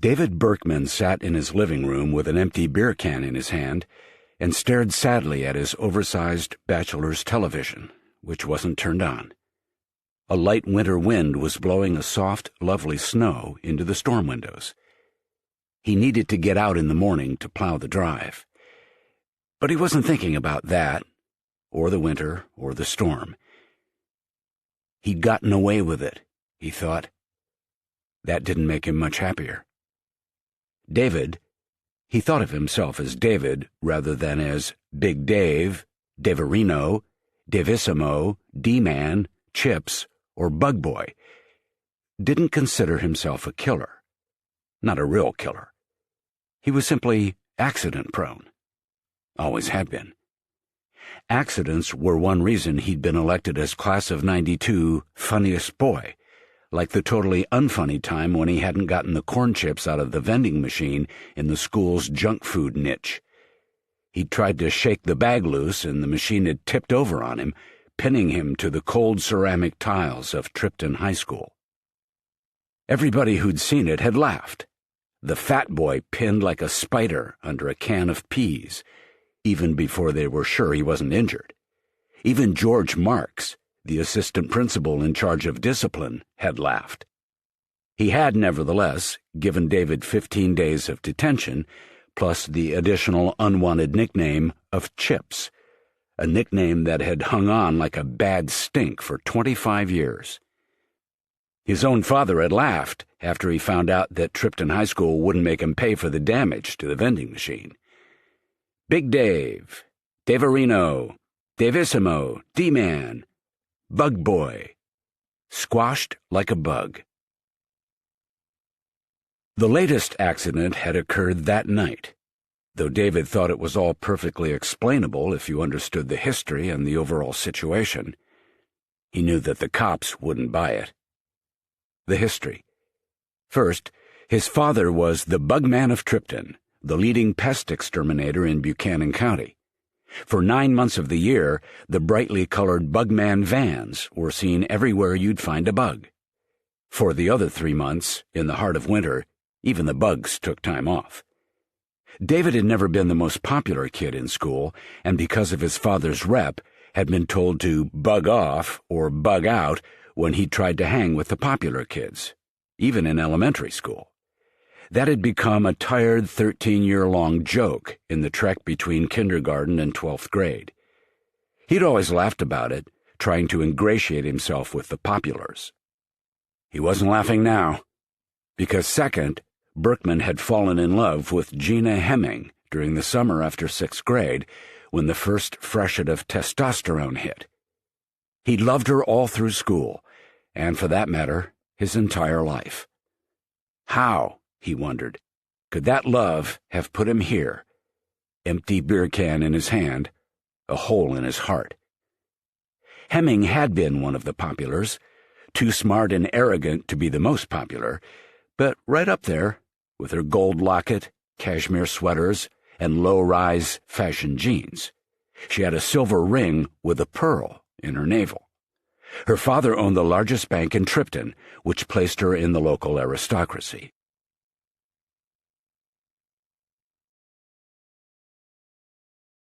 David Berkman sat in his living room with an empty beer can in his hand and stared sadly at his oversized bachelor's television, which wasn't turned on. A light winter wind was blowing a soft, lovely snow into the storm windows. He needed to get out in the morning to plow the drive. But he wasn't thinking about that, or the winter, or the storm. He'd gotten away with it, he thought. That didn't make him much happier. David, he thought of himself as David rather than as Big Dave, Daverino, Davissimo, D-Man, Chips, or Bug Boy, didn't consider himself a killer. Not a real killer. He was simply accident-prone. Always had been. Accidents were one reason he'd been elected as Class of '92 funniest boy, like the totally unfunny time when he hadn't gotten the corn chips out of the vending machine in the school's junk food niche. He'd tried to shake the bag loose and the machine had tipped over on him, pinning him to the cold ceramic tiles of Trippton High School. Everybody who'd seen it had laughed. The fat boy pinned like a spider under a can of peas, even before they were sure he wasn't injured. Even George Marks, the assistant principal in charge of discipline, had laughed. He had, nevertheless, given David 15 days of detention, plus the additional unwanted nickname of Chips, a nickname that had hung on like a bad stink for 25 years. His own father had laughed after he found out that Trippton High School wouldn't make him pay for the damage to the vending machine. Big Dave, Daverino, Davissimo, D-Man, Bug Boy, squashed like a bug. The latest accident had occurred that night, though David thought it was all perfectly explainable if you understood the history and the overall situation. He knew that the cops wouldn't buy it. The history. First, his father was the Bugman of Trippton, the leading pest exterminator in Buchanan County. For 9 months of the year, the brightly colored Bugman vans were seen everywhere you'd find a bug. For the other 3 months, in the heart of winter, even the bugs took time off. David had never been the most popular kid in school, and because of his father's rep, had been told to bug off or bug out when he tried to hang with the popular kids, even in elementary school. That had become a tired 13-year-long joke in the trek between kindergarten and 12th grade. He'd always laughed about it, trying to ingratiate himself with the populars. He wasn't laughing now, because second, Berkman had fallen in love with Gina Hemming during the summer after 6th grade, when the first freshet of testosterone hit. He'd loved her all through school, and for that matter, his entire life. How, he wondered, could that love have put him here, empty beer can in his hand, a hole in his heart? Hemming had been one of the populars, too smart and arrogant to be the most popular, but right up there, with her gold locket, cashmere sweaters, and low-rise fashion jeans. She had a silver ring with a pearl in her navel. Her father owned the largest bank in Trippton, which placed her in the local aristocracy.